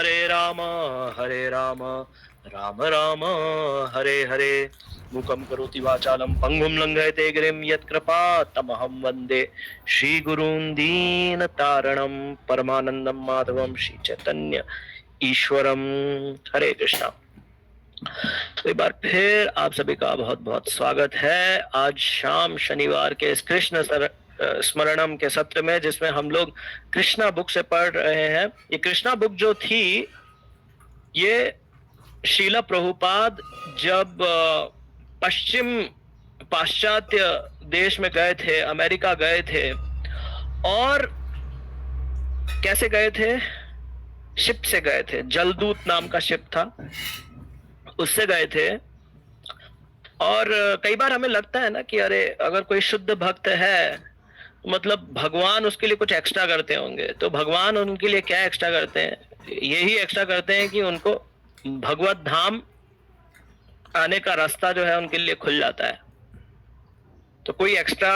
हरे राम राम राम हरे हरे। मूकं करोति वाचालं पंगुं लंघयते गिरिं यत्कृपातमहं वन्दे श्रीगुरून् दीनतारणं परमानन्दं माधवं श्रीचैतन्य ईश्वरम। हरे कृष्णा। तो एक बार फिर आप सभी का बहुत बहुत स्वागत है आज शाम शनिवार के इस स्मरणम के सत्र में, जिसमें हम लोग कृष्णा बुक से पढ़ रहे हैं। ये कृष्णा बुक जो थी, ये शीला प्रभुपाद जब पश्चिम पाश्चात्य देश में गए थे, अमेरिका गए थे, और कैसे गए थे? शिप से गए थे। जलदूत नाम का शिप था, उससे गए थे। और कई बार हमें लगता है ना कि अरे अगर कोई शुद्ध भक्त है मतलब भगवान उसके लिए कुछ एक्स्ट्रा करते होंगे। तो भगवान उनके लिए क्या एक्स्ट्रा करते हैं? यही एक्स्ट्रा करते हैं कि उनको भगवत धाम आने का रास्ता जो है उनके लिए खुल जाता है। तो कोई एक्स्ट्रा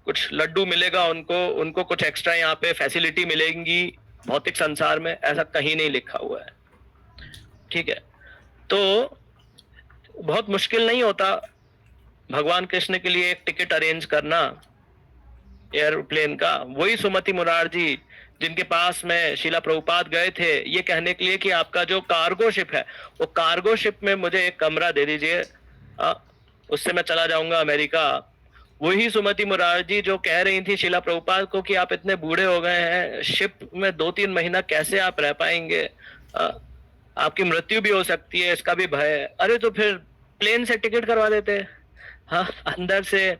कुछ लड्डू मिलेगा उनको कुछ एक्स्ट्रा यहाँ पे फैसिलिटी मिलेंगी भौतिक संसार में, ऐसा कहीं नहीं लिखा हुआ है। ठीक है, तो बहुत मुश्किल नहीं होता भगवान कृष्ण के लिए एक टिकट अरेंज करना एयरप्लेन का। वही सुमति मुरारजी जिनके पास में शीला प्रभुपाद गए थे ये कहने के लिए कि आपका जो कार्गो शिप है वो कार्गो शिप में मुझे एक कमरा दे दीजिए, उससे मैं चला जाऊंगा अमेरिका। वही सुमति मुरारजी जो कह रही थी शीला प्रभुपाद को कि आप इतने बूढ़े हो गए हैं, शिप में 2-3 महीना कैसे आप रह पाएंगे, आपकी मृत्यु भी हो सकती है, इसका भी भय है। अरे तो फिर प्लेन से टिकट करवा देते। हाँ, अंदर से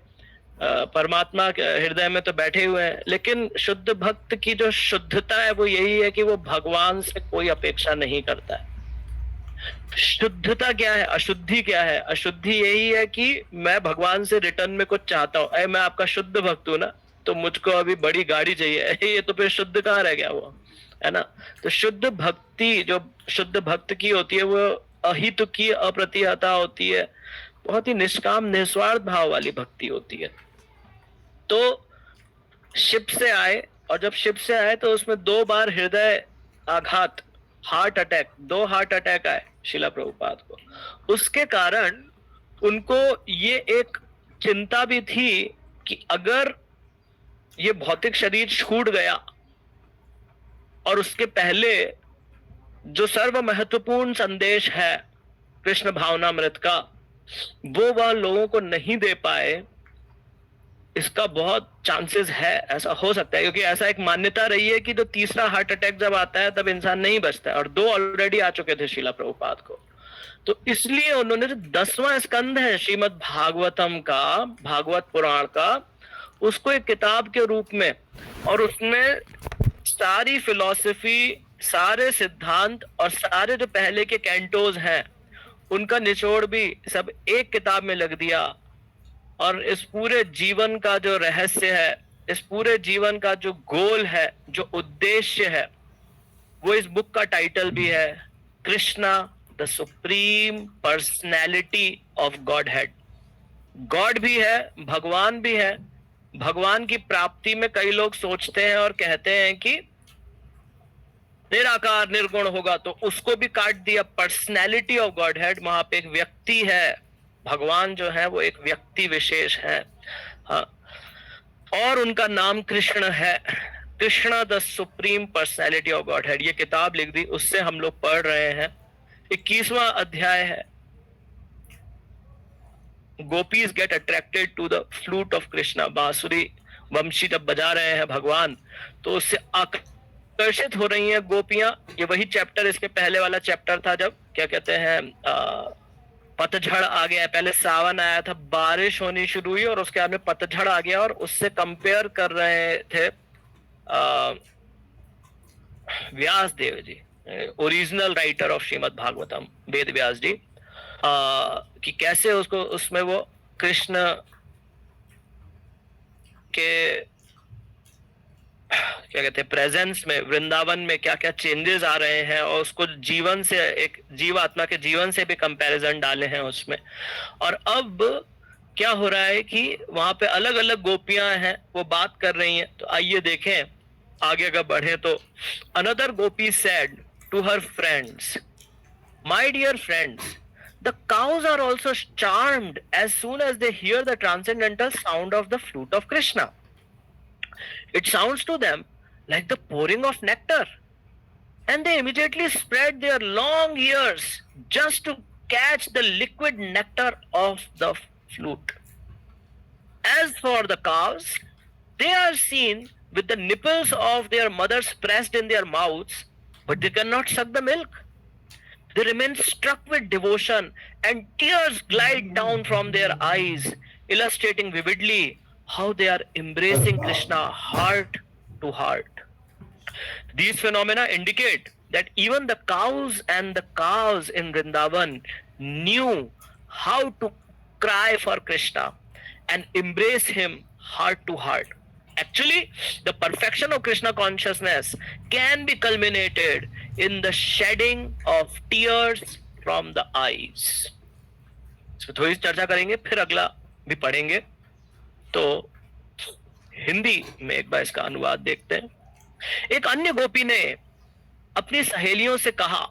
परमात्मा के हृदय में तो बैठे हुए हैं। लेकिन शुद्ध भक्त की जो शुद्धता है वो यही है कि वो भगवान से कोई अपेक्षा नहीं करता है। शुद्धता क्या है, अशुद्धि क्या है? अशुद्धि यही है कि मैं भगवान से रिटर्न में कुछ चाहता हूं। अरे मैं आपका शुद्ध भक्त हूं ना, तो मुझको अभी बड़ी गाड़ी चाहिए। ये तो फिर शुद्ध कहाँ रह गया वो, है ना? तो शुद्ध भक्ति जो शुद्ध भक्त की होती है वो अहित की अप्रतिहता होती है, बहुत ही निष्काम निस्वार्थ भाव वाली भक्ति होती है। तो शिप से आए, और जब शिप से आए तो उसमें 2 बार हृदय आघात, हार्ट अटैक, 2 हार्ट अटैक आए शीला प्रभुपाद को। उसके कारण उनको ये एक चिंता भी थी कि अगर ये भौतिक शरीर छूट गया और उसके पहले जो सर्व महत्वपूर्ण संदेश है कृष्ण भावनामृत का वो वह लोगों को नहीं दे पाए, इसका बहुत चांसेस है, ऐसा हो सकता है। क्योंकि ऐसा एक मान्यता रही है कि जो तीसरा हार्ट अटैक जब आता है तब इंसान नहीं बचता है, और 2 ऑलरेडी आ चुके थे शीला प्रभुपाद को। तो इसलिए उन्होंने जो 10वां स्कंद है श्रीमद् भागवतम का, भागवत पुराण का, उसको एक किताब के रूप में, और उसमें सारी फिलॉसफी, सारे सिद्धांत और सारे जो पहले के कैंटोज हैं उनका निचोड़ भी सब एक किताब में लग दिया। और इस पूरे जीवन का जो रहस्य है, इस पूरे जीवन का जो गोल है, जो उद्देश्य है, वो इस बुक का टाइटल भी है, Krishna the supreme personality of God head. God भी है, भगवान भी है। भगवान की प्राप्ति में कई लोग सोचते हैं और कहते हैं कि निराकार निर्गुण होगा, तो उसको भी काट दिया। पर्सनैलिटी ऑफ गॉड हेड, वहां पे एक व्यक्ति है, भगवान जो है वो एक व्यक्ति विशेष है। हाँ, और उनका नाम कृष्ण है। Krishna the supreme personality of God head, ये किताब लिख दी, उससे हम लोग पढ़ रहे हैं। 21वां अध्याय है, gopis get attracted to the flute of Krishna. बांसुरी वंशी जब बजा रहे हैं भगवान तो उससे आकर्षित हो रही हैं गोपियां। ये वही चैप्टर, इसके पहले वाला चैप्टर था जब क्या कहते हैं पतझड़ आ गया। पहले सावन आया था, बारिश होनी शुरू हुई और उसके बाद में पतझड़ आ गया, और उससे कंपेयर कर रहे थे Vyas Dev ji, original writer of Shrimad Bhagavatam, Ved Vyas ji, कि कैसे उसको उसमें वो कृष्ण के क्या कहते हैं प्रेजेंस में, वृंदावन में क्या क्या चेंजेस आ रहे हैं, और उसको जीवन से, एक जीवात्मा के जीवन से भी कंपैरिजन डाले हैं उसमें। और अब क्या हो रहा है कि वहां पे अलग अलग गोपियां हैं, वो बात कर रही हैं। तो आइए देखें, आगे अगर बढ़े तो another Gopi said, to her friends, "My dear friends, the cows are also charmed as soon as they hear the transcendental sound of the flute of Krishna. It sounds to them like the pouring of nectar, and they immediately spread their long ears just to catch the liquid nectar of the flute. As for the cows, they are seen with the nipples of their mothers pressed in their mouths, but they cannot suck the milk. They remain struck with devotion, and tears glide down from their eyes, illustrating vividly how they are embracing Krishna heart to heart. These phenomena indicate that even the cows and the calves in Vrindavan knew how to cry for Krishna and embrace him heart to heart. Actually, the perfection of Krishna consciousness can be culminated in the shedding of tears from the eyes. इसमें थोड़ी चर्चा करेंगे, फिर अगला भी पढ़ेंगे. तो हिंदी में एक बार इसका अनुवाद देखते हैं. एक अन्य गोपी ने अपनी सहेलियों से कहा,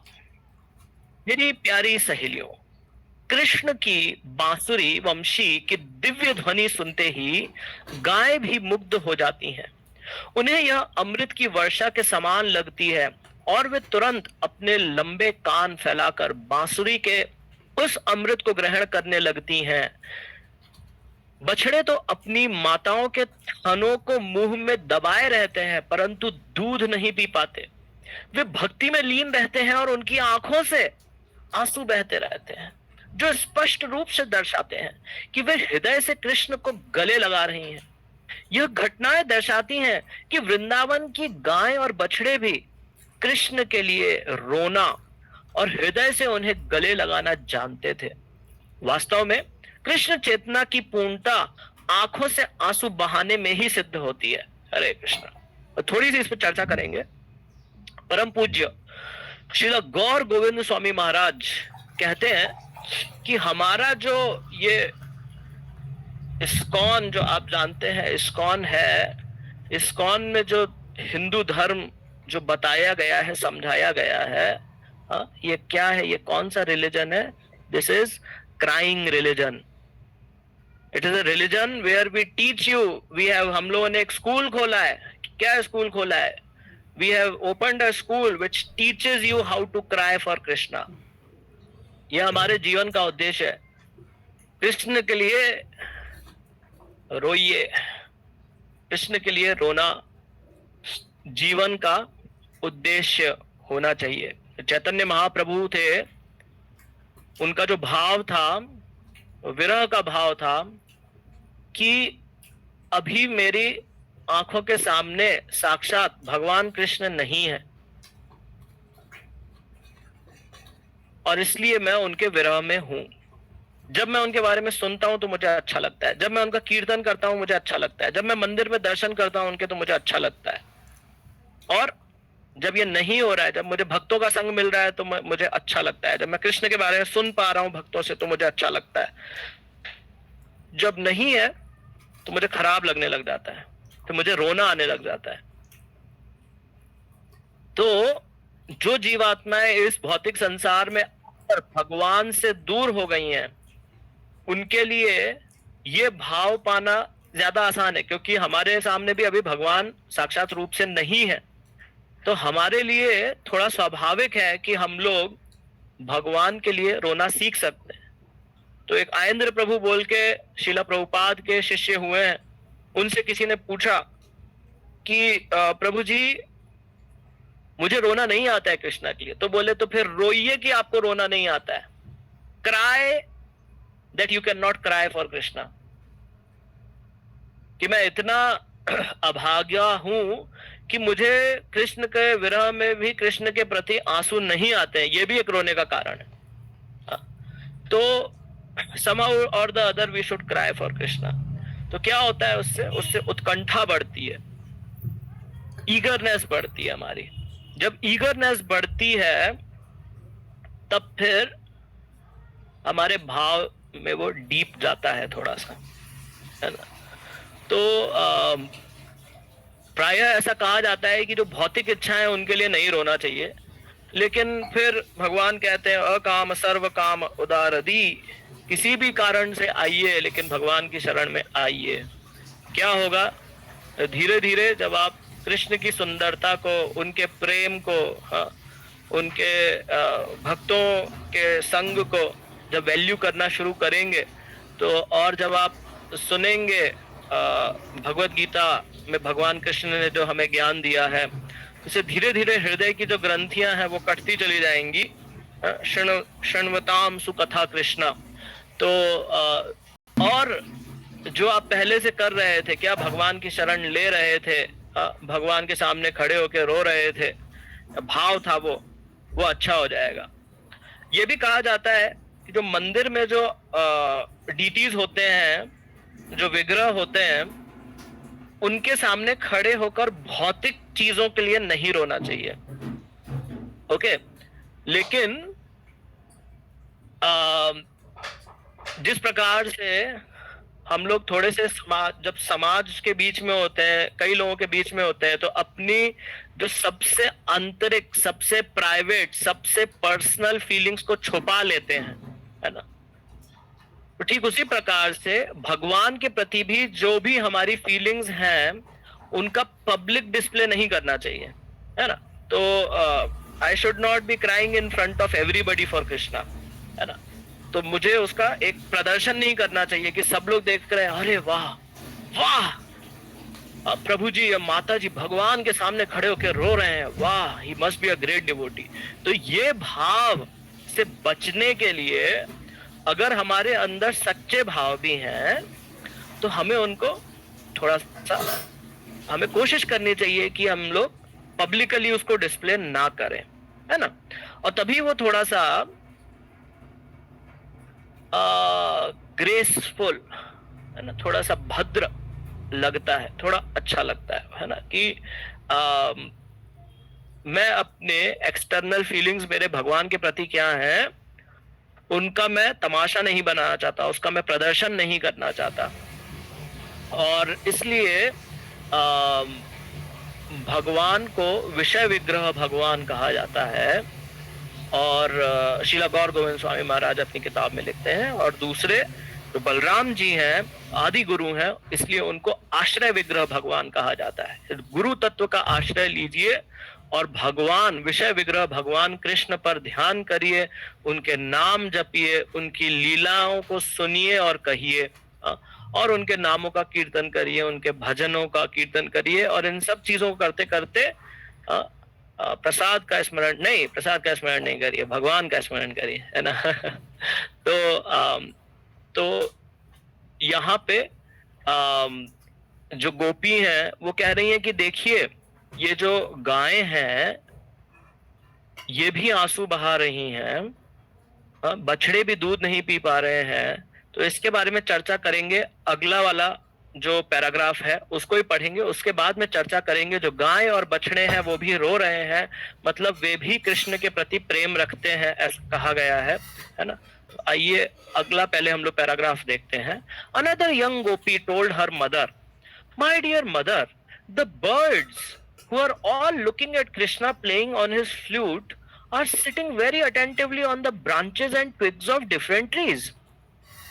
मेरी प्यारी सहेलियों, कृष्ण की बांसुरी वंशी की दिव्य ध्वनि सुनते ही गाय भी मुग्ध हो जाती हैं. उन्हें यह अमृत की वर्षा के समान लगती है और वे तुरंत अपने लंबे कान फैलाकर बांसुरी के उस अमृत को ग्रहण करने लगती हैं. बछड़े तो अपनी माताओं के थनों को मुंह में दबाए रहते हैं, परंतु दूध नहीं पी पाते. वे भक्ति में लीन रहते हैं और उनकी आंखों से आंसू बहते रहते हैं, जो स्पष्ट रूप से दर्शाते हैं कि वे हृदय से कृष्ण को गले लगा रही हैं. यह घटनाएं दर्शाती हैं कि वृंदावन की गाय और बछड़े भी कृष्ण के लिए रोना और हृदय से उन्हें गले लगाना जानते थे. वास्तव में कृष्ण चेतना की पूर्णता आंखों से आंसू बहाने में ही सिद्ध होती है. हरे कृष्ण. थोड़ी सी इस पर चर्चा करेंगे. परम पूज्य श्रील गौर गोविंद स्वामी महाराज कहते हैं कि हमारा जो ये इस्कॉन, जो आप जानते हैं इस्कॉन है, इस्कॉन में जो हिंदू धर्म जो बताया गया है, समझाया गया है, ये क्या है, ये कौन सा रिलीजन है? This is crying religion. It is a religion where we teach you. We have, हम लोगों ने एक स्कूल खोला है. क्या स्कूल खोला है? We have opened a school which teaches you how to cry for Krishna. यह हमारे जीवन का उद्देश्य है. कृष्ण के लिए रोइए. कृष्ण के लिए रोना जीवन का उद्देश्य होना चाहिए. चैतन्य महाप्रभु थे, उनका जो भाव था, विरह का भाव था कि अभी मेरी आंखों के सामने साक्षात भगवान कृष्ण नहीं है और इसलिए मैं उनके विरह में हूं. जब मैं उनके बारे में सुनता हूं तो मुझे अच्छा लगता है. जब मैं उनका कीर्तन करता हूं मुझे अच्छा लगता है. जब मैं मंदिर में दर्शन करता हूं उनके तो मुझे अच्छा लगता है. और जब ये नहीं हो रहा है, जब मुझे भक्तों का संग मिल रहा है तो मुझे अच्छा लगता है. जब मैं कृष्ण के बारे में सुन पा रहा हूं भक्तों से तो मुझे अच्छा लगता है. जब नहीं है तो मुझे खराब लगने लग जाता है, तो मुझे रोना आने लग जाता है. तो जो जीवात्माएं इस भौतिक संसार में भगवान से दूर हो गई हैं, उनके लिए ये भाव पाना ज्यादा आसान है, क्योंकि हमारे सामने भी अभी भगवान साक्षात रूप से नहीं है. तो हमारे लिए थोड़ा स्वाभाविक है कि हम लोग भगवान के लिए रोना सीख सकते हैं. तो एक आयेंद्र प्रभु बोल के शिला प्रभुपाद के शिष्य हुए हैं. उनसे किसी ने पूछा कि प्रभु जी मुझे रोना नहीं आता है कृष्णा के लिए. तो बोले तो फिर रोइए कि आपको रोना नहीं आता है. Cry that you can not cry for Krishna. कि मैं इतना अभागा हूं कि मुझे कृष्ण के विरह में भी कृष्ण के प्रति आंसू नहीं आते हैं. ये भी एक रोने का कारण है. तो somehow or the other we should cry for Krishna. तो क्या होता है उससे उत्कंठा बढ़ती है, ईगरनेस बढ़ती है हमारी. जब ईगरनेस बढ़ती है तब फिर हमारे भाव में वो डीप जाता है थोड़ा सा, है ना. तो प्रायः ऐसा कहा जाता है कि जो भौतिक इच्छाएं उनके लिए नहीं रोना चाहिए, लेकिन फिर भगवान कहते हैं अकाम सर्व काम उदारदी, किसी भी कारण से आइए लेकिन भगवान की शरण में आइए। क्या होगा? धीरे धीरे जब आप कृष्ण की सुंदरता को, उनके प्रेम को, हाँ, उनके भक्तों के संग को जब वैल्यू करना शुरू करेंगे, तो और जब आप सुनेंगे भगवत गीता में भगवान कृष्ण ने जो हमें ज्ञान दिया है, उसे धीरे धीरे हृदय की जो ग्रंथियां हैं वो कटती चली जाएंगी। शृण्वताम सुकथा कृष्णा। तो और जो आप पहले से कर रहे थे, क्या भगवान की शरण ले रहे थे, भगवान के सामने खड़े होकर रो रहे थे, भाव था वो अच्छा हो जाएगा। ये भी कहा जाता है कि जो मंदिर में जो डीटीज होते हैं, जो विग्रह होते हैं, उनके सामने खड़े होकर भौतिक चीजों के लिए नहीं रोना चाहिए। ओके, लेकिन जिस प्रकार से हम लोग थोड़े से जब समाज के बीच में होते हैं, कई लोगों के बीच में होते हैं, तो अपनी जो सबसे आंतरिक, सबसे प्राइवेट, सबसे पर्सनल फीलिंग्स को छुपा लेते हैं, है ना। तो ठीक उसी प्रकार से भगवान के प्रति भी जो भी हमारी फीलिंग्स हैं, उनका पब्लिक डिस्प्ले नहीं करना चाहिए, है ना। तो I should not be crying in front of everybody for Krishna, है ना। तो मुझे उसका एक प्रदर्शन नहीं करना चाहिए कि सब लोग देख रहे हैं, अरे वाह वाह, प्रभु जी या माता जी भगवान के सामने खड़े होकर रो रहे हैं, वाह, he must be a great devotee. तो ये भाव से बचने के लिए अगर हमारे अंदर सच्चे भाव भी हैं, तो हमें उनको थोड़ा सा, हमें कोशिश करनी चाहिए कि हम लोग पब्लिकली उसको डिस्प्ले ना करें, है ना। और तभी वो थोड़ा सा ग्रेसफुल, है ना, थोड़ा सा भद्र लगता है, थोड़ा अच्छा लगता है ना। कि मैं अपने एक्सटर्नल फीलिंग्स मेरे भगवान के प्रति क्या है, उनका मैं तमाशा नहीं बनाना चाहता, उसका मैं प्रदर्शन नहीं करना चाहता। और इसलिए भगवान को विषय विग्रह भगवान कहा जाता है। और श्रीला गौर गोविंद स्वामी महाराज अपनी किताब में लिखते हैं। और दूसरे तो बलराम जी हैं, आदि गुरु हैं, इसलिए उनको आश्रय विग्रह भगवान कहा जाता है। गुरु तत्व का आश्रय लीजिए और भगवान, विषय विग्रह भगवान कृष्ण पर ध्यान करिए, उनके नाम जपिए, उनकी लीलाओं को सुनिए और कहिए, और उनके नामों का कीर्तन करिए, उनके भजनों का कीर्तन करिए। और इन सब चीजों को करते करते प्रसाद का स्मरण नहीं करिए, भगवान का स्मरण करिए, है ना। तो यहाँ पे जो गोपी हैं वो कह रही हैं कि देखिए, ये जो गायें हैं ये भी आंसू बहा रही हैं, बछड़े भी दूध नहीं पी पा रहे हैं। तो इसके बारे में चर्चा करेंगे, अगला वाला जो पैराग्राफ है उसको ही पढ़ेंगे, उसके बाद में चर्चा करेंगे। जो गाय और बछड़े हैं वो भी रो रहे हैं, मतलब वे भी कृष्ण के प्रति प्रेम रखते हैं, ऐसा कहा गया है ना। तो आइए अगला पहले हम लोग पैराग्राफ देखते हैं। Another young gopi told her mother, my dear mother, the birds who are all looking at Krishna playing on his flute are sitting very attentively on the branches and twigs of different trees.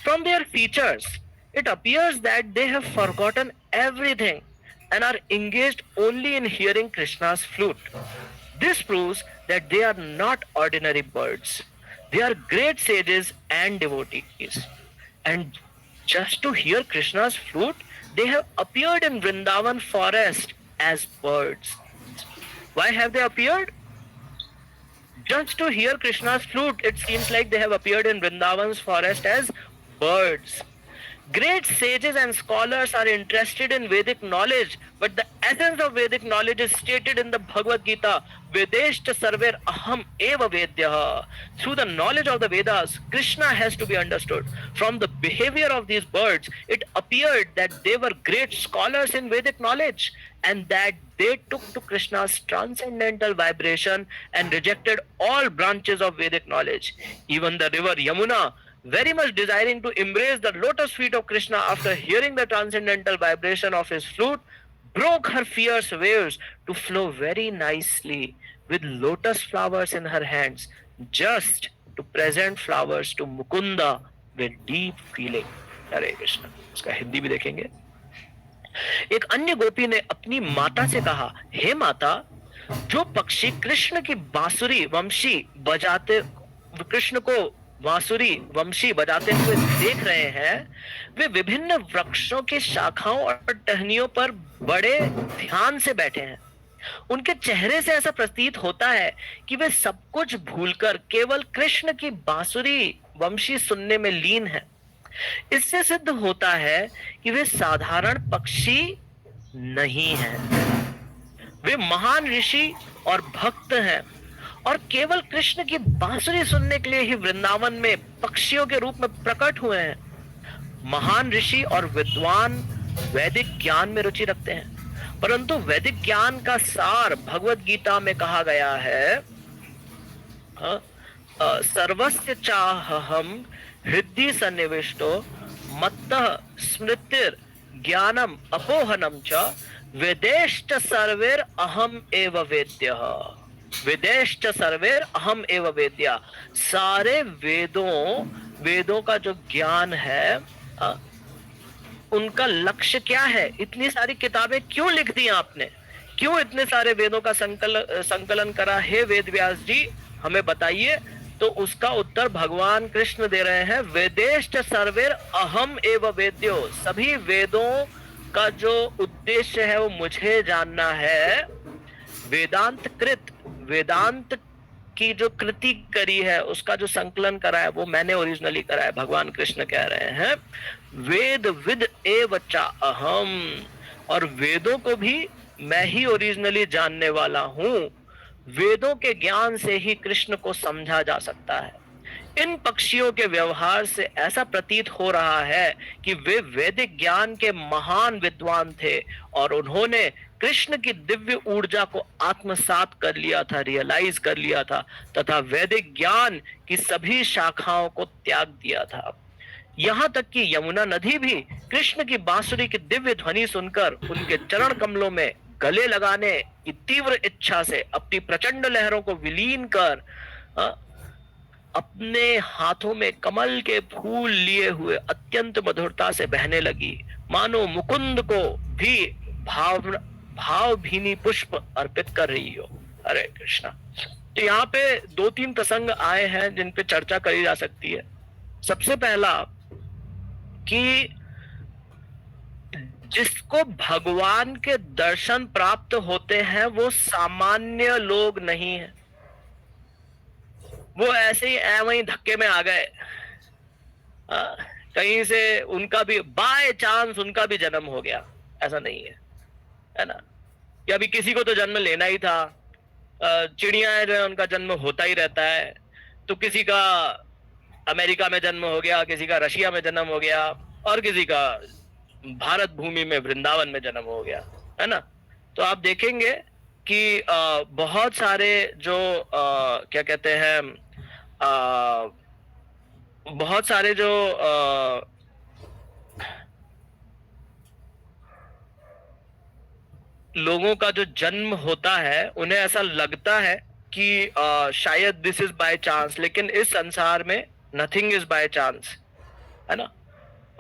From their features, it appears that they have forgotten everything and are engaged only in hearing Krishna's flute. This proves that they are not ordinary birds. They are great sages and devotees. And just to hear Krishna's flute, they have appeared in Vrindavan forest as birds. Why have they appeared? Just to hear Krishna's flute, it seems like they have appeared in Vrindavan's forest as birds. Great sages and scholars are interested in Vedic knowledge, but the essence of Vedic knowledge is stated in the Bhagavad Gita, Vedeshta sarver aham eva vedyah. Through the knowledge of the Vedas, Krishna has to be understood. From the behavior of these birds, it appeared that they were great scholars in Vedic knowledge, and that they took to Krishna's transcendental vibration and rejected all branches of Vedic knowledge. Even the river Yamuna, very much desiring to embrace the lotus feet of Krishna after hearing the transcendental vibration of his flute, broke her fierce waves to flow very nicely with lotus flowers in her hands, just to present flowers to Mukunda with deep feeling. हरे कृष्ण. इसका हिंदी भी देखेंगे. एक अन्य गोपी ने अपनी माता से कहा, हे माता, जो पक्षी कृष्ण की बांसुरी वंशी बजाते, कृष्ण को बांसुरी वंशी बजाते हुए देख रहे हैं, वे विभिन्न वृक्षों की शाखाओं और टहनियों पर बड़े ध्यान से बैठे हैं. उनके चेहरे से ऐसा प्रतीत होता है कि वे सब कुछ भूलकर केवल कृष्ण की बांसुरी वंशी सुनने में लीन हैं. इससे सिद्ध होता है कि वे साधारण पक्षी नहीं हैं. वे महान ऋषि और भक्त हैं और केवल कृष्ण की बांसुरी सुनने के लिए ही वृंदावन में पक्षियों के रूप में प्रकट हुए हैं. महान ऋषि और विद्वान वैदिक ज्ञान में रुचि रखते हैं, परंतु वैदिक ज्ञान का सार भगवत गीता में कहा गया है, सर्वस्य चाहम हृदि सन्निविष्टो मत्तः स्मृतिर ज्ञानम अपोहनम च वेदेश्च सर्वेर अहम एव वेद्यः. वेदेश्च सर्वेर अहम एव वेद्या. सारे वेदों का जो ज्ञान है, उनका लक्ष्य क्या है? इतनी सारी किताबें क्यों लिख दी आपने? क्यों इतने सारे वेदों का संकलन करा? हे वेद व्यास जी, हमें बताइए. तो उसका उत्तर भगवान कृष्ण दे रहे हैं, वेदेश्च सर्वेर अहम एव वेद्यो. सभी वेदों का जो उद्देश्य है वो मुझे जानना है. वेदांत की जो कृति करी है, उसका जो संकलन करा है, वो मैंने ओरिजिनली करा है. भगवान कृष्ण कह रहे हैं, वेद विद एव चा अहम. और वेदों को भी मैं ही ओरिजिनली जानने वाला हूं. वेदों के ज्ञान से ही कृष्ण को समझा जा सकता है. इन पक्षियों के व्यवहार से ऐसा प्रतीत हो रहा है कि वे वैदिक ज्ञान के महान विद्वान थे और उन्होंने कृष्ण की दिव्य ऊर्जा को आत्मसात कर लिया था, रियलाइज कर लिया था, तथा वैदिक ज्ञान की सभी शाखाओं को त्याग दिया था. यहाँ तक कि यमुना नदी भी कृष्ण की बांसुरी की दिव्य ध्वनि सुनकर उनके चरण कमलों में गले लगाने की तीव्र इच्छा से अपनी प्रचंड लहरों को विलीन कर अपने हाथों में कमल के फूल लिए हुए अत्यंत मधुरता से बहने लगी, मानो मुकुंद को भी भावभीनी पुष्प अर्पित कर रही हो. हरे कृष्णा. तो यहाँ पे 2-3 प्रसंग आए हैं जिन पे चर्चा करी जा सकती है. सबसे पहला कि जिसको भगवान के दर्शन प्राप्त होते हैं वो सामान्य लोग नहीं है. वो ऐसे ही वहीं धक्के में आ गए, कहीं से उनका भी बाय चांस उनका भी जन्म हो गया, ऐसा नहीं है ना. कि अभी किसी को तो जन्म लेना ही था. चिड़िया जो है उनका जन्म होता ही रहता है. तो किसी का अमेरिका में जन्म हो गया, किसी का रशिया में जन्म हो गया, और किसी का भारत भूमि में वृंदावन में जन्म हो गया, है ना. तो आप देखेंगे कि बहुत सारे जो क्या कहते हैं, बहुत सारे जो लोगों का जो जन्म होता है, उन्हें ऐसा लगता है कि शायद दिस इज बाय चांस, लेकिन इस संसार में नथिंग इज बाय चांस, है ना.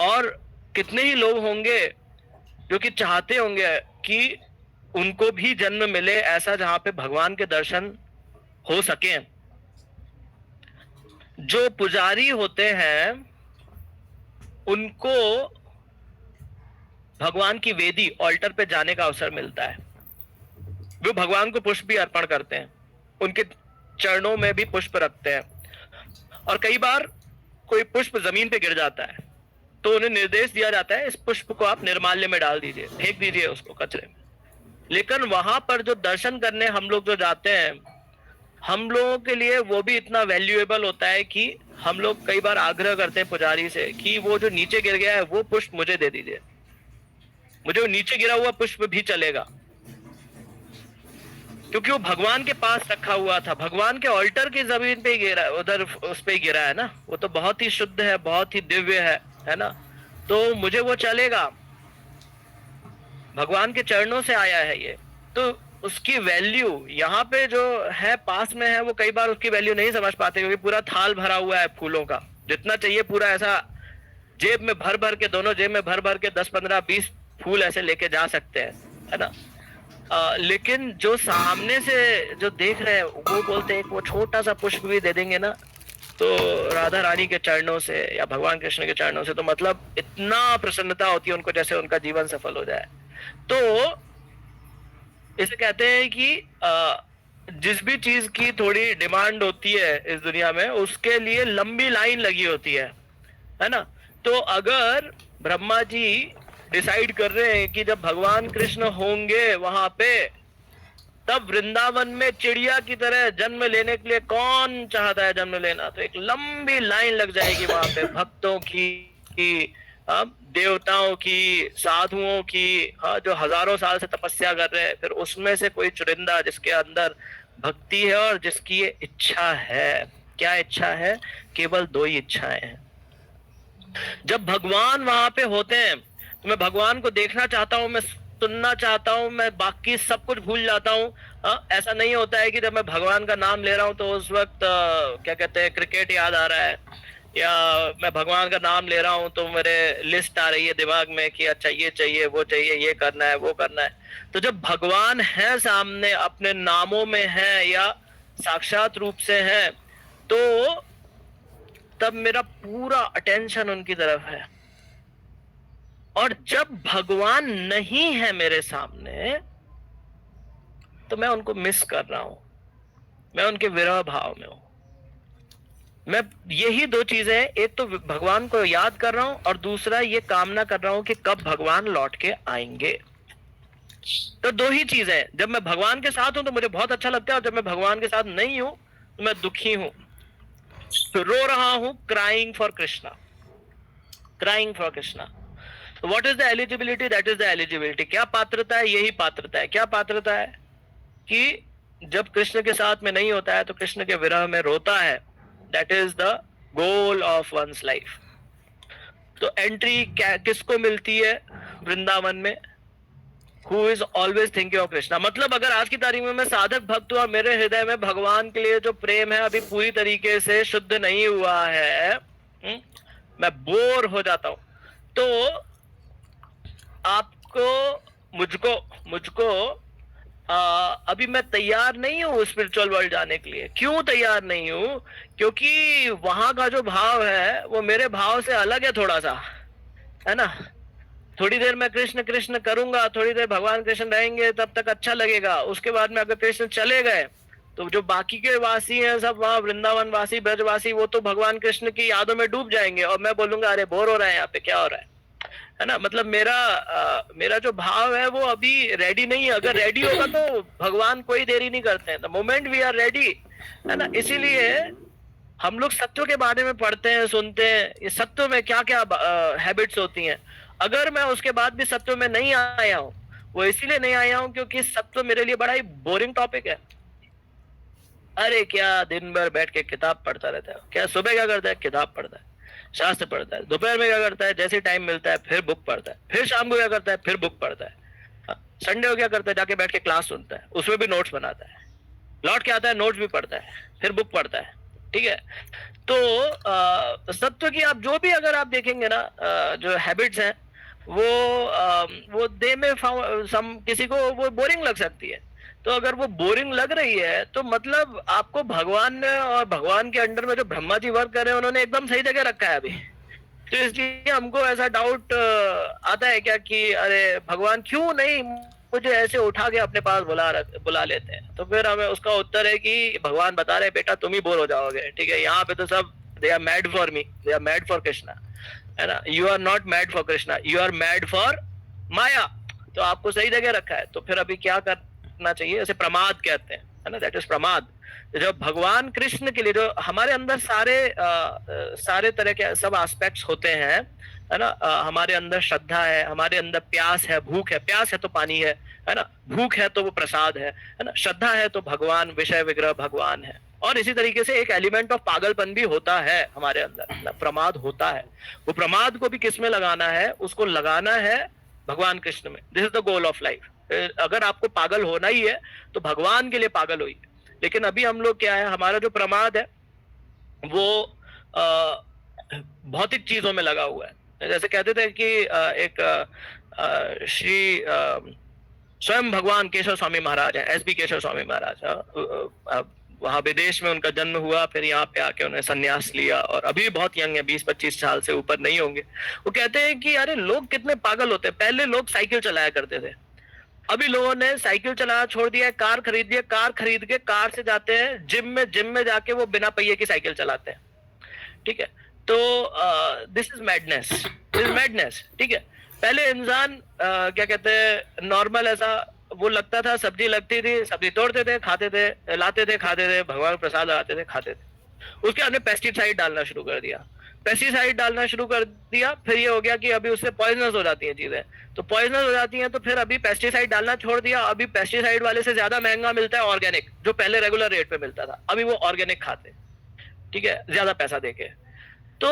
और कितने ही लोग होंगे जो कि चाहते होंगे कि उनको भी जन्म मिले ऐसा जहां पे भगवान के दर्शन हो सके. जो पुजारी होते हैं उनको भगवान की वेदी ऑल्टर पे जाने का अवसर मिलता है. वो भगवान को पुष्प भी अर्पण करते हैं, उनके चरणों में भी पुष्प रखते हैं. और कई बार कोई पुष्प जमीन पे गिर जाता है तो उन्हें निर्देश दिया जाता है, इस पुष्प को आप निर्माल्य में डाल दीजिए, फेंक दीजिए उसको कचरे में. लेकिन वहां पर जो दर्शन करने हम लोग जो जाते हैं, हम लोगों के लिए वो भी इतना वैल्यूएबल होता है कि हम लोग कई बार आग्रह करते हैं पुजारी से कि वो जो नीचे गिर गया है वो पुष्प मुझे दे दीजिए, मुझे वो नीचे गिरा हुआ पुष्प भी चलेगा, क्योंकि वो भगवान के पास रखा हुआ था, भगवान के ऑल्टर की जमीन पे गिरा, उधर उस पे गिरा है ना. वो तो बहुत ही शुद्ध है, बहुत ही दिव्य है ना. तो मुझे वो चलेगा, भगवान के चरणों से आया है ये. तो उसकी वैल्यू यहाँ पे जो है पास में है वो कई बार उसकी वैल्यू नहीं समझ पाते, क्योंकि पूरा थाल भरा हुआ है फूलों का, जितना चाहिए पूरा ऐसा जेब में भर भर के, दोनों जेब में भर भर के 10 15 20 फूल ऐसे लेके जा सकते हैं, है ना। लेकिन जो सामने से जो देख रहे हैं वो बोलते हैं वो छोटा सा पुष्प भी दे देंगे ना तो राधा रानी के चरणों से या भगवान कृष्ण के चरणों से, तो मतलब इतना प्रसन्नता होती है उनको जैसे उनका जीवन सफल हो जाए। तो इसे कहते हैं कि जिस भी चीज की थोड़ी डिमांड होती है इस दुनिया में उसके लिए लंबी लाइन लगी होती है ना। तो अगर ब्रह्मा जी डिसाइड कर रहे हैं कि जब भगवान कृष्ण होंगे वहां पे, तब वृंदावन में चिड़िया की तरह जन्म लेने के लिए कौन चाहता है जन्म लेना, तो एक लंबी लाइन लग जाएगी वहां पे भक्तों की, देवताओं की, साधुओं की, जो हजारों साल से तपस्या कर रहे हैं, फिर उसमें से कोई चुनिंदा जिसके अंदर भक्ति है और जिसकी ये इच्छा है। क्या इच्छा है? केवल 2 ही इच्छाएं हैं। जब भगवान वहां पे होते हैं तो मैं भगवान को देखना चाहता हूं, मैं सुनना चाहता हूं, मैं बाकी सब कुछ भूल जाता हूं। ऐसा नहीं होता है कि जब मैं भगवान का नाम ले रहा हूं तो उस वक्त क्या कहते हैं क्रिकेट याद आ रहा है, या मैं भगवान का नाम ले रहा हूं तो मेरे लिस्ट आ रही है दिमाग में कि अच्छा ये चाहिए वो चाहिए, ये करना है वो करना है। तो जब भगवान है सामने, अपने नामों में है या साक्षात रूप से है, तो तब मेरा पूरा अटेंशन उनकी तरफ है। और जब भगवान नहीं है मेरे सामने तो मैं उनको मिस कर रहा हूं, मैं उनके विरह भाव में हूं। मैं यही 2 चीजें, एक तो भगवान को याद कर रहा हूं और दूसरा ये कामना कर रहा हूं कि कब भगवान लौट के आएंगे। तो 2 ही चीजें, जब मैं भगवान के साथ हूं तो मुझे बहुत अच्छा लगता है, और जब मैं भगवान के साथ नहीं हूं तो मैं दुखी हूं, तो रो रहा हूं, crying for Krishna, crying for Krishna. What is the eligibility? That is the eligibility. क्या पात्रता है? यही पात्रता है। क्या पात्रता है? कि जब कृष्ण के साथ में नहीं होता है तो कृष्ण के विरह में रोता है। That is the goal of one's life. तो एंट्री किसको मिलती है वृंदावन में? Who is always thinking of Krishna. मतलब अगर आज की तारीख में मैं साधक भक्त हूं और मेरे हृदय में भगवान के लिए जो प्रेम है अभी पूरी तरीके से शुद्ध नहीं हुआ है, मैं बोर हो जाता हूं। तो आपको, मुझको अभी मैं तैयार नहीं हूँ स्पिरिचुअल वर्ल्ड जाने के लिए। क्यों तैयार नहीं हूँ? क्योंकि वहां का जो भाव है वो मेरे भाव से अलग है थोड़ा सा, है ना। थोड़ी देर मैं कृष्ण कृष्ण करूंगा, थोड़ी देर भगवान कृष्ण रहेंगे, तब तक अच्छा लगेगा। उसके बाद में अगर कृष्ण चले गए तो जो बाकी के वासी हैं सब वहां वृंदावन वासी, ब्रजवासी, वो तो भगवान कृष्ण की यादों में डूब जाएंगे और मैं बोलूंगा अरे बोर हो रहा है यहाँ पे, क्या हो रहा है ना। मतलब मेरा जो भाव है वो अभी रेडी नहीं है। अगर रेडी होगा तो भगवान कोई देरी नहीं करते हैं, the moment we are ready, है ना। इसीलिए हम लोग सत्व के बारे में पढ़ते हैं, सुनते हैं, ये सत्व में क्या क्या हैबिट्स होती हैं। अगर मैं उसके बाद भी सत्व में नहीं आया हूं, वो इसीलिए नहीं आया हूं क्योंकि सत्व मेरे लिए बड़ा ही बोरिंग टॉपिक है। अरे क्या दिन भर बैठ के किताब पढ़ता रहता है, क्या सुबह क्या करता है, किताब पढ़ता है, शास्त्र पढ़ता है, दोपहर में क्या करता है, जैसे टाइम मिलता है फिर बुक पढ़ता है, फिर शाम को क्या करता है, फिर बुक पढ़ता है, संडे को क्या करता है, जाके बैठ के क्लास सुनता है, उसमें भी नोट्स बनाता है, लौट के आता है, नोट्स भी पढ़ता है, फिर बुक पढ़ता है। ठीक है। तो सत्व की आप जो भी अगर आप देखेंगे ना, जो हैबिट्स हैं वो दे में किसी को वो बोरिंग लग सकती है। तो अगर वो बोरिंग लग रही है तो मतलब आपको भगवान ने और भगवान के अंडर में जो ब्रह्मा जी वर्क कर रहे हैं उन्होंने एकदम सही जगह रखा है अभी। तो इसलिए हमको ऐसा डाउट आता है क्या कि अरे भगवान क्यों नहीं मुझे ऐसे उठा के अपने पास बुला लेते हैं। तो फिर हमें उसका उत्तर है कि भगवान बता रहे बेटा तुम ही बोर हो जाओगे। ठीक है, यहाँ पे तो सब they are mad for me, they are mad for Krishna, है ना। You are not mad for Krishna, you are mad for Maya. तो आपको सही जगह रखा है। तो फिर अभी क्या करना चाहिए, ऐसे प्रमाद कहते हैं, है ना, दैट इज प्रमाद। जब भगवान कृष्ण के लिए जो हमारे अंदर सारे तरह के सब एस्पेक्ट्स होते हैं, है ना, हमारे अंदर श्रद्धा है, हमारे अंदर प्यास है, भूख है, प्यास है तो पानी है ना, भूख है तो वो प्रसाद है ना, श्रद्धा है तो भगवान, विषय विग्रह भगवान है। और इसी तरीके से एक एलिमेंट ऑफ पागलपन भी होता है हमारे अंदर ना, प्रमाद होता है। वो प्रमाद को भी किस में लगाना है, उसको लगाना है भगवान कृष्ण में। This is the goal of life. अगर आपको पागल होना ही है तो भगवान के लिए पागल होइए। लेकिन अभी हम लोग क्या है, हमारा जो प्रमाद है वो भौतिक चीजों में लगा हुआ है। जैसे कहते थे कि एक श्री स्वयं भगवान केशव स्वामी महाराज है, एस बी केशव स्वामी महाराज, वहां विदेश में उनका जन्म हुआ, फिर यहाँ पे आके उन्होंने संन्यास लिया और अभी बहुत यंग है, 20-25 साल से ऊपर नहीं होंगे। वो कहते हैं कि अरे लोग कितने पागल होते हैं, पहले लोग साइकिल चलाया करते थे, अभी लोगों ने साइकिल चलाना छोड़ दिया है, कार खरीद दिया, कार खरीद के कार से जाते हैं जिम में जाके वो बिना पहिए की साइकिल चलाते हैं। ठीक है, तो this is madness, this is madness. ठीक है, पहले इंसान क्या कहते हैं, नॉर्मल ऐसा वो लगता था, सब्जी लगती थी, सब्जी तोड़ते थे, खाते थे, लाते थे, खाते थे, भगवान प्रसाद लगाते थे, खाते थे। उसके बाद में पेस्टिसाइड डालना शुरू कर दिया, पेस्टिसाइड डालना शुरू कर दिया, फिर ये हो गया कि अभी उससे पॉइजनस हो जाती हैं चीजें, तो पॉइजनस हो जाती हैं तो फिर अभी पेस्टिसाइड डालना छोड़ दिया। अभी पेस्टिसाइड वाले से ज्यादा महंगा मिलता है ऑर्गेनिक, जो पहले रेगुलर रेट पे मिलता था, अभी वो ऑर्गेनिक खाते। ठीक है, ज्यादा पैसा देके। तो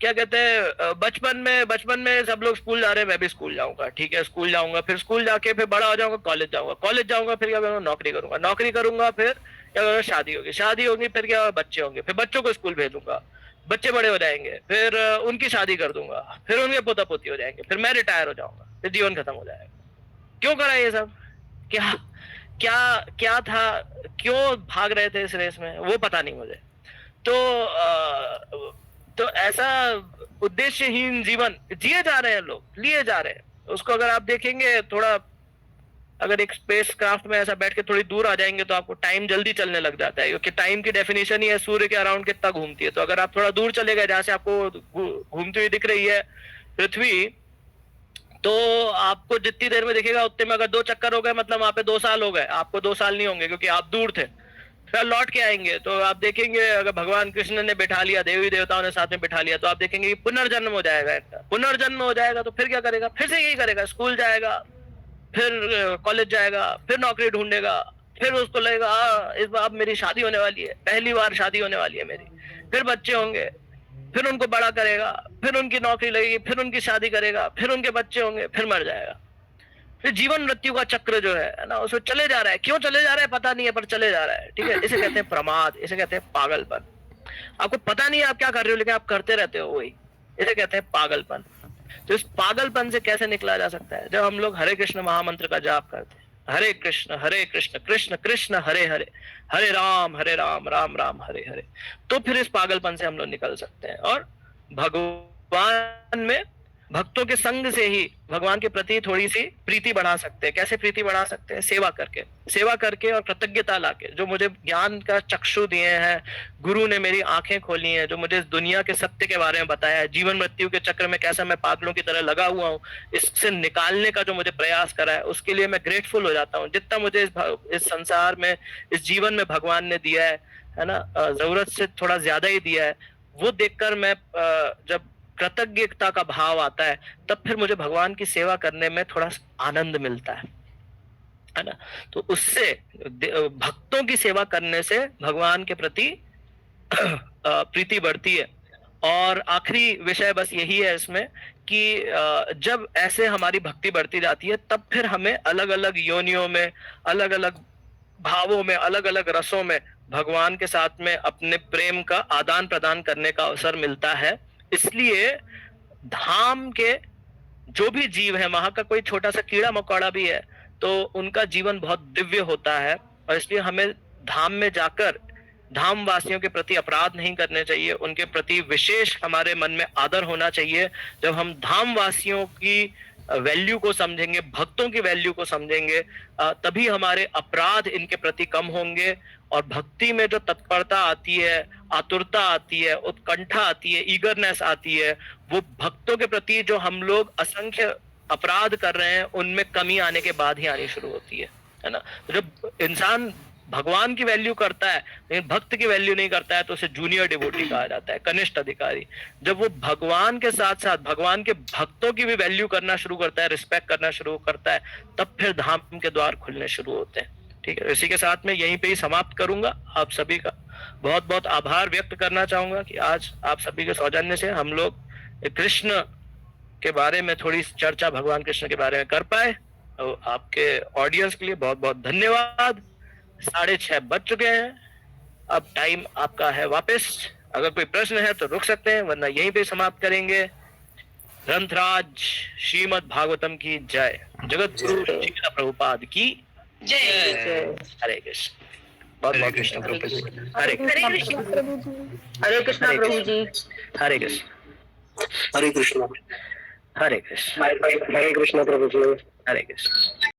क्या कहते हैं, बचपन में सब लोग स्कूल जा रहे हैं, मैं भी स्कूल जाऊंगा। ठीक है, स्कूल जाऊंगा, फिर स्कूल जाके फिर बड़ा हो जाऊंगा, कॉलेज जाऊंगा, कॉलेज जाऊंगा, फिर क्या करूंगा, नौकरी करूंगा, नौकरी करूंगा, फिर क्या करूंगा, शादी होगी, शादी होगी, फिर क्या, बच्चे होंगे, फिर बच्चों को स्कूल भेजूंगा, बच्चे बड़े हो जाएंगे, फिर उनकी शादी कर दूंगा, फिर उनके पोता पोती हो जाएंगे, फिर मैं रिटायर हो जाऊंगा, फिर जीवन खत्म हो जाएगा। क्यों करा ये सब? क्या क्या क्या था, क्यों भाग रहे थे इस रेस में, वो पता नहीं मुझे। तो ऐसा उद्देश्यहीन जीवन जिए जा रहे हैं लोग, लिए जा रहे हैं उसको। अगर आप देखेंगे थोड़ा, अगर एक स्पेस क्राफ्ट में ऐसा बैठ के थोड़ी दूर आ जाएंगे तो आपको टाइम जल्दी चलने लग जाता है, क्योंकि टाइम की डेफिनेशन ही है सूर्य के अराउंड कितना घूमती है। तो अगर आप थोड़ा दूर चले गए, जहां से आपको घूमती हुई दिख रही है पृथ्वी, तो आपको जितनी देर में दिखेगा उतने में अगर 2 चक्कर हो गए, मतलब वहां पे 2 साल हो गए, आपको 2 साल नहीं होंगे क्योंकि आप दूर थे। फिर लौट के आएंगे तो आप देखेंगे, अगर भगवान कृष्ण ने बिठा लिया, देवी देवताओं ने साथ में बिठा लिया, तो आप देखेंगे कि पुनर्जन्म हो जाएगा। पुनर्जन्म हो जाएगा तो फिर क्या करेगा, फिर से यही करेगा, स्कूल जाएगा, फिर कॉलेज जाएगा, फिर नौकरी ढूंढेगा, फिर उसको लगेगा इस बार मेरी शादी होने वाली है, पहली बार शादी होने वाली है मेरी, फिर बच्चे होंगे, फिर उनको बड़ा करेगा, फिर उनकी नौकरी लगेगी, फिर उनकी शादी करेगा, फिर उनके बच्चे होंगे, फिर मर जाएगा। फिर जीवन मृत्यु का चक्र जो है ना, उसमें चले जा रहा है। क्यों चले जा रहा है पता नहीं है, पर चले जा रहा है। ठीक है, इसे कहते हैं प्रमाद, इसे कहते हैं पागलपन। आपको पता नहीं है आप क्या कर रहे हो, लेकिन आप करते रहते हो वही, इसे कहते हैं पागलपन। तो इस पागलपन से कैसे निकला जा सकता है? जब हम लोग हरे कृष्ण महामंत्र का जाप करते हैं, हरे कृष्ण कृष्ण कृष्ण हरे हरे, हरे राम राम राम हरे हरे, तो फिर इस पागलपन से हम लोग निकल सकते हैं और भगवान में, भक्तों के संग से ही भगवान के प्रति थोड़ी सी प्रीति बढ़ा सकते हैं। कैसे प्रीति बढ़ा सकते हैं? सेवा करके और कृतज्ञता लाके। जो मुझे ज्ञान का चक्षु दिए हैं, गुरु ने मेरी आंखें खोली हैं, जो मुझे इस दुनिया के सत्य के बारे में बताया है, जीवन मृत्यु के चक्र में कैसा मैं पागलों की तरह लगा हुआ हूँ, इससे निकालने का जो मुझे प्रयास करा है, उसके लिए मैं ग्रेटफुल हो जाता हूँ। जितना मुझे इस संसार में, इस जीवन में भगवान ने दिया है ना, जरूरत से थोड़ा ज्यादा ही दिया है, वो देखकर मैं जब कृतज्ञता का भाव आता है, तब फिर मुझे भगवान की सेवा करने में थोड़ा आनंद मिलता है ना। तो उससे, भक्तों की सेवा करने से भगवान के प्रति प्रीति बढ़ती है। और आखिरी विषय बस यही है इसमें कि जब ऐसे हमारी भक्ति बढ़ती जाती है, तब फिर हमें अलग अलग योनियों में, अलग अलग भावों में, अलग अलग रसों में भगवान के साथ में अपने प्रेम का आदान प्रदान करने का अवसर मिलता है। इसलिए धाम के जो भी जीव है, वहां का कोई छोटा सा कीड़ा मकोड़ा भी है, तो उनका जीवन बहुत दिव्य होता है। और इसलिए हमें धाम में जाकर धाम वासियों के प्रति अपराध नहीं करने चाहिए, उनके प्रति विशेष हमारे मन में आदर होना चाहिए। जब हम धाम वासियों की वैल्यू को समझेंगे, भक्तों की वैल्यू को समझेंगे, तभी हमारे अपराध इनके प्रति कम होंगे। और भक्ति में जो तत्परता आती है, आतुरता आती है, उत्कंठा आती है, ईगरनेस आती है, वो भक्तों के प्रति जो हम लोग असंख्य अपराध कर रहे हैं, उनमें कमी आने के बाद ही आनी शुरू होती है ना। जब इंसान भगवान की वैल्यू करता है लेकिन भक्त की वैल्यू नहीं करता है, तो उसे जूनियर डिवोटी कहा जाता है, कनिष्ठ अधिकारी। जब वो भगवान के साथ साथ भगवान के भक्तों की भी वैल्यू करना शुरू करता है, रिस्पेक्ट करना शुरू करता है, तब फिर धाम के द्वार खुलने शुरू होते हैं। ठीक है, इसी के साथ में यहीं पे ही समाप्त करूंगा। आप सभी का बहुत बहुत आभार व्यक्त करना चाहूंगा कि आज आप सभी के सौजन्य से हम लोग कृष्ण के बारे में थोड़ी चर्चा, भगवान कृष्ण के बारे में कर पाए। तो आपके ऑडियंस के लिए बहुत बहुत धन्यवाद। 6:30 बज चुके हैं, अब टाइम आपका है वापस। अगर कोई प्रश्न है तो रुक सकते हैं, वरना यहीं पे समाप्त करेंगे। ग्रंथराज श्रीमद् भागवतम की जय। जगत गुरु श्रील प्रभुपाद की जय। हरे कृष्ण। बहुत बहुत कृष्ण प्रभु जी। हरे कृष्ण प्रभु जी। हरे कृष्णा प्रभु जी। हरे कृष्ण। हरे कृष्ण। हरे कृष्ण। हरे कृष्ण प्रभु जी। हरे कृष्ण।